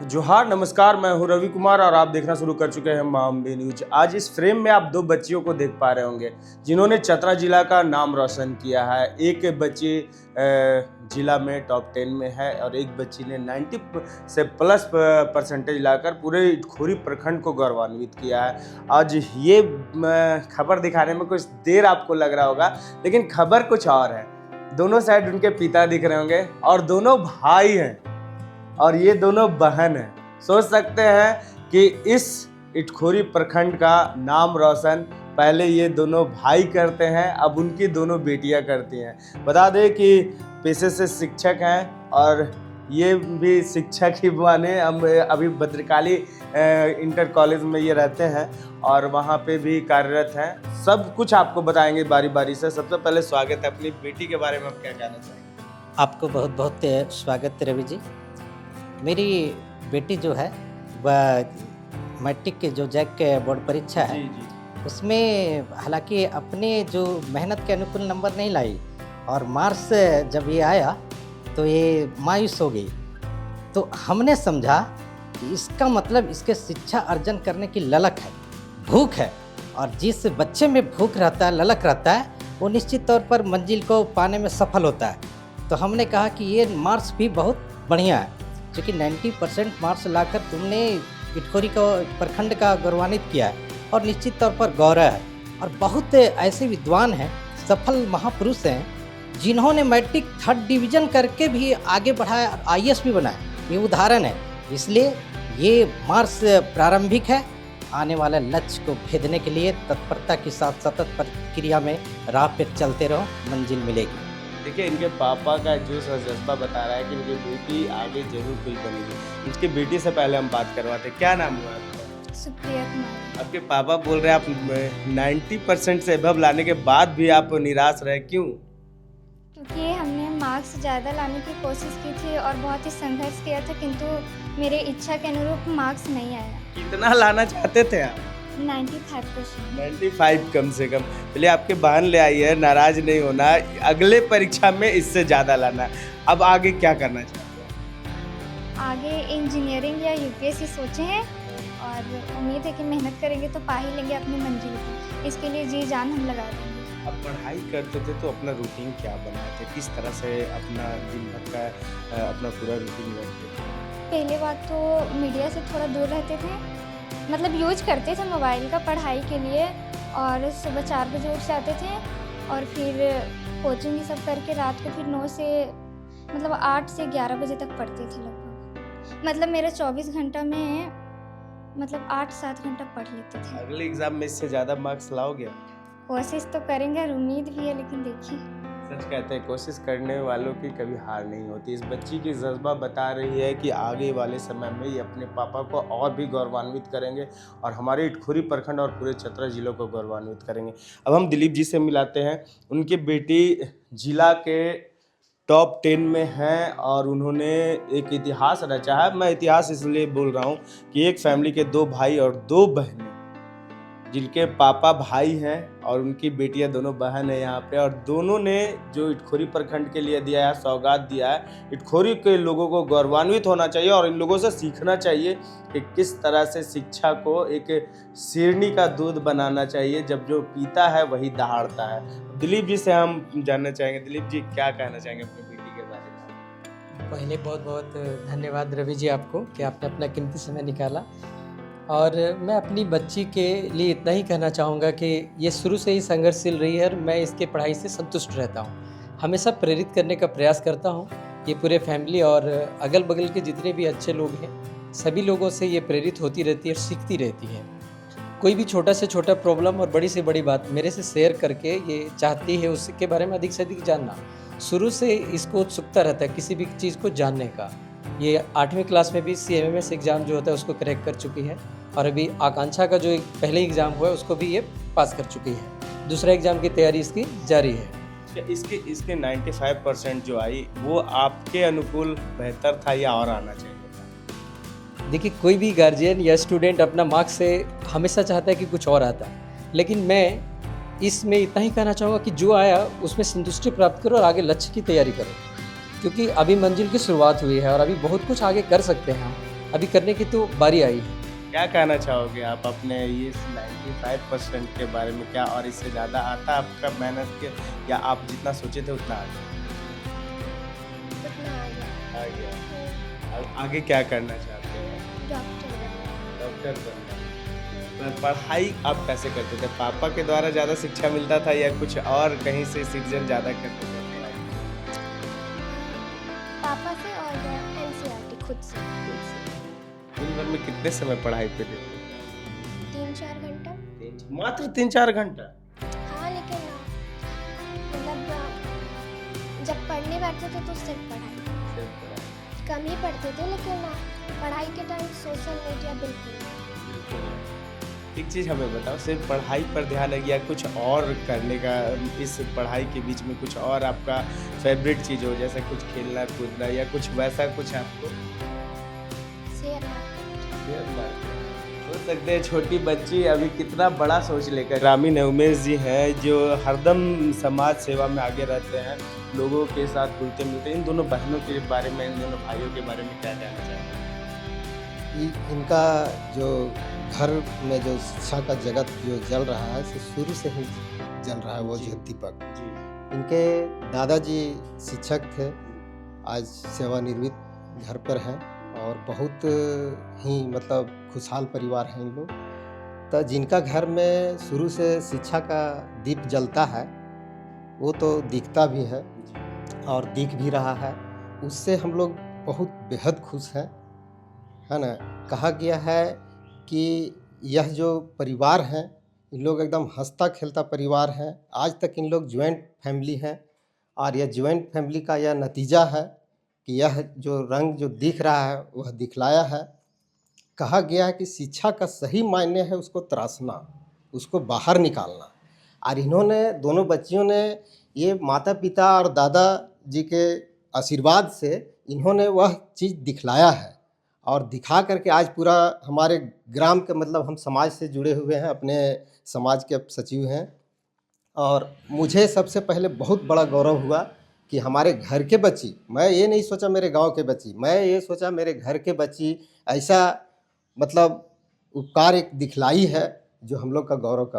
जोहार नमस्कार, मैं हूं रवि कुमार और आप देखना शुरू कर चुके हैं मामबी न्यूज। आज इस फ्रेम में आप दो बच्चियों को देख पा रहे होंगे जिन्होंने चतरा जिला का नाम रोशन किया है। एक बच्ची जिला में टॉप 10 में है और एक बच्ची ने 90 से प्लस परसेंटेज लाकर पूरे इटखोरी प्रखंड को गौरवान्वित किया है। आज ये खबर दिखाने में कुछ देर आपको लग रहा होगा, लेकिन खबर कुछ और है। दोनों साइड उनके पिता दिख रहे होंगे और दोनों भाई हैं और ये दोनों बहन हैं। सोच सकते हैं कि इस इटखोरी प्रखंड का नाम रोशन पहले ये दोनों भाई करते हैं, अब उनकी दोनों बेटियां करती हैं। बता दें कि पेशे से शिक्षक हैं और ये भी शिक्षक ही बने। हम अभी भद्रकाली इंटर कॉलेज में ये रहते हैं और वहाँ पे भी कार्यरत हैं। सब कुछ आपको बताएंगे बारी बारी से। सबसे पहले स्वागत है। अपनी बेटी के बारे में आप क्या कहना चाहेंगे? आपको बहुत बहुत स्वागत रवि जी। मेरी बेटी जो है वह मैट्रिक के जो जैक के बोर्ड परीक्षा है उसमें हालांकि अपने जो मेहनत के अनुकूल नंबर नहीं लाई और मार्क्स जब ये आया तो ये मायूस हो गई। तो हमने समझा कि इसका मतलब इसके शिक्षा अर्जन करने की ललक है, भूख है, और जिस बच्चे में भूख रहता है, ललक रहता है, वो निश्चित तौर पर मंजिल को पाने में सफल होता है। तो हमने कहा कि ये मार्क्स भी बहुत बढ़िया है, क्योंकि 90% मार्क्स लाकर तुमने इटखोरी को प्रखंड का गौरवान्वित किया है और निश्चित तौर पर गौरव है। और बहुत ऐसे विद्वान हैं, सफल महापुरुष हैं, जिन्होंने मैट्रिक 3rd डिवीज़न करके भी आगे बढ़ाया और IAS भी बनाया। ये उदाहरण है। इसलिए ये मार्क्स प्रारंभिक है। आने वाले लक्ष्य को भेदने के लिए तत्परता के साथ सतत प्रक्रिया में राह पर चलते रहो, मंजिल मिलेगी। देखिए, इनके पापा का जोश और जज्बा बता रहा है कि इनकी बेटी आगे जरूर कोई बनेगी। इसकी बेटी से पहले हम बात करवाते। क्या नाम हुआ आपका? सुप्रिया कुमार। आपके पापा बोल रहे हैं आप 90% से अबव लाने के बाद भी आप निराश रहे, क्यों? क्योंकि हमने मार्क्स ज़्यादा लाने की कोशिश की थी और बहुत ही संघर्ष किया था, किंतु मेरे इच्छा के अनुरूप मार्क्स नहीं आया। कितना लाना चाहते थे आप? 95%। 95 कम से कम। पहले आपके बहन ले आई है, नाराज नहीं होना, अगले परीक्षा में इससे ज़्यादा लाना। अब आगे क्या करना चाहते हैं? आगे इंजीनियरिंग या UPSC सोचे हैं और उम्मीद है कि मेहनत करेंगे तो पा ही लेंगे अपनी मंजिल को। इसके लिए जी जान हम लगा देंगे। अब पढ़ाई करते थे तो अपना रूटीन क्या बनाए थे? किस तरह से अपना दिन भर का अपना पूरा रूटीन रखते थे? पहले बात तो मीडिया से थोड़ा दूर रहते थे, मतलब यूज करते थे मोबाइल का पढ़ाई के लिए, और सुबह 4 बजे उठ जाते थे और फिर कोचिंग ये सब करके रात को फिर 9 से मतलब 8 से 11 बजे तक पढ़ते थे लगभग। मतलब मेरा 24 घंटा में मतलब 8-7 घंटा पढ़ लेते थे। अगले एग्जाम में इससे ज़्यादा मार्क्स लाओगे? कोशिश तो करेंगे और उम्मीद भी है, लेकिन देखिए। सच कहते हैं, कोशिश करने वालों की कभी हार नहीं होती। इस बच्ची की जज्बा बता रही है कि आगे वाले समय में ये अपने पापा को और भी गौरवान्वित करेंगे और हमारे इटखोरी प्रखंड और पूरे चतरा जिलों को गौरवान्वित करेंगे। अब हम दिलीप जी से मिलाते हैं। उनकी बेटी जिला के टॉप 10 में हैं और उन्होंने एक इतिहास रचा है। मैं इतिहास इसलिए बोल रहा हूँ कि एक फैमिली के 2 भाई और 2 बहनें, जिनके पापा भाई हैं और उनकी बेटियां दोनों बहन है यहाँ पे, और दोनों ने जो इटखोरी प्रखंड के लिए दिया है, सौगात दिया है। इटखोरी के लोगों को गौरवान्वित होना चाहिए और इन लोगों से सीखना चाहिए कि किस तरह से शिक्षा को एक शेरनी का दूध बनाना चाहिए। जब जो पीता है वही दहाड़ता है। दिलीप जी से हम जानना चाहेंगे, दिलीप जी क्या कहना चाहेंगे अपनी बेटी के बारे में? पहले बहुत बहुत धन्यवाद रवि जी आपको कि आपने अपना कीमती समय निकाला। और मैं अपनी बच्ची के लिए इतना ही कहना चाहूँगा कि ये शुरू से ही संघर्षशील रही है और मैं इसके पढ़ाई से संतुष्ट रहता हूँ। हमेशा प्रेरित करने का प्रयास करता हूँ। ये पूरे फैमिली और अगल बगल के जितने भी अच्छे लोग हैं, सभी लोगों से ये प्रेरित होती रहती है और सीखती रहती है। कोई भी छोटा से छोटा प्रॉब्लम और बड़ी से बड़ी बात मेरे से शेयर करके ये चाहती है उसके बारे में अधिक से अधिक जानना। शुरू से इसको उत्सुकता रहता है किसी भी चीज़ को जानने का। ये 8वीं क्लास में भी CMMS एग्ज़ाम जो होता है उसको क्रैक कर चुकी है और अभी आकांक्षा का जो एक पहले एग्ज़ाम हुआ है उसको भी ये पास कर चुकी है। दूसरा एग्ज़ाम की तैयारी इसकी जारी है। इसके 95% जो आई वो आपके अनुकूल बेहतर था या और आना चाहिए था? देखिए, कोई भी गार्जियन या स्टूडेंट अपना मार्क्स से हमेशा चाहता है कि कुछ और आता, लेकिन मैं इसमें इतना ही कहना चाहूँगा कि जो आया उसमें संतुष्टि प्राप्त करो और आगे लक्ष्य की तैयारी करो, क्योंकि अभी मंजिल की शुरुआत हुई है और अभी बहुत कुछ आगे कर सकते हैं हम। अभी करने की तो बारी आई है। क्या कहना चाहोगे आप अपने ये 95% के बारे में, क्या और इससे ज़्यादा आता आपका मेहनत के, या आप जितना सोचे थे उतना आ गया? उतना आ गया। अब आगे क्या करना चाहते हैं? डॉक्टर डॉक्टर बनना। तो पढ़ाई आप कैसे करते थे? पापा के द्वारा ज़्यादा शिक्षा मिलता था या कुछ और कहीं से सीजन ज़्यादा करते थे पढ़ाई? पापा से और एनसीईआरटी खुद से दिन भर में कितने समय पढ़ाई पे देते? 3-4 घंटा। मात्र 3-4 घंटा? हाँ लेकिन मतलब जब पढ़ने बैठते थे तो सिर्फ पढ़ाई, कम ही पढ़ते थे, लेकिन पढ़ाई के टाइम सोशल मीडिया बिल्कुल नहीं। एक चीज़ हमें बताओ, सिर्फ पढ़ाई पर ध्यान है या कुछ और करने का? इस पढ़ाई के बीच में कुछ और आपका फेवरेट चीज़ हो, जैसे कुछ खेलना कूदना या कुछ वैसा कुछ आपको? Share market. हो सकते हैं छोटी बच्ची अभी कितना बड़ा सोच लेकर। ग्रामीण है उमेश जी हैं जो हरदम समाज सेवा में आगे रहते हैं, लोगों के साथ घुलते मिलते। इन दोनों बहनों के बारे में, इन दोनों भाइयों के बारे में क्या कहना चाहेंगे? इनका जो घर में जो शिक्षा का जगत जो जल रहा है, से शुरू से ही जल रहा है वो जो दीपक। जी इनके दादाजी शिक्षक थे, आज सेवानिवृत्त घर पर हैं और बहुत ही मतलब खुशहाल परिवार हैं इन लोग। तो जिनका घर में शुरू से शिक्षा का दीप जलता है वो तो दिखता भी है और दिख भी रहा है, उससे हम लोग बहुत बेहद खुश हैं, है ना। कहा गया है कि यह जो परिवार हैं इन लोग एकदम हंसता खेलता परिवार हैं। आज तक इन लोग ज्वाइंट फैमिली हैं और यह ज्वाइंट फैमिली का यह नतीजा है कि यह जो रंग जो दिख रहा है वह दिखलाया है। कहा गया है कि शिक्षा का सही मायने है उसको तराशना, उसको बाहर निकालना, और इन्होंने दोनों बच्चियों ने ये माता पिता और दादा जी के आशीर्वाद से इन्होंने वह चीज़ दिखलाया है और दिखा करके आज पूरा हमारे ग्राम के मतलब हम समाज से जुड़े हुए हैं, अपने समाज के सचिव हैं। और मुझे सबसे पहले बहुत बड़ा गौरव हुआ कि हमारे घर के बच्ची, मैं ये नहीं सोचा मेरे गांव के बच्ची, मैं ये सोचा मेरे घर के बच्ची ऐसा मतलब उपकार एक दिखलाई है जो हम लोग का गौरव का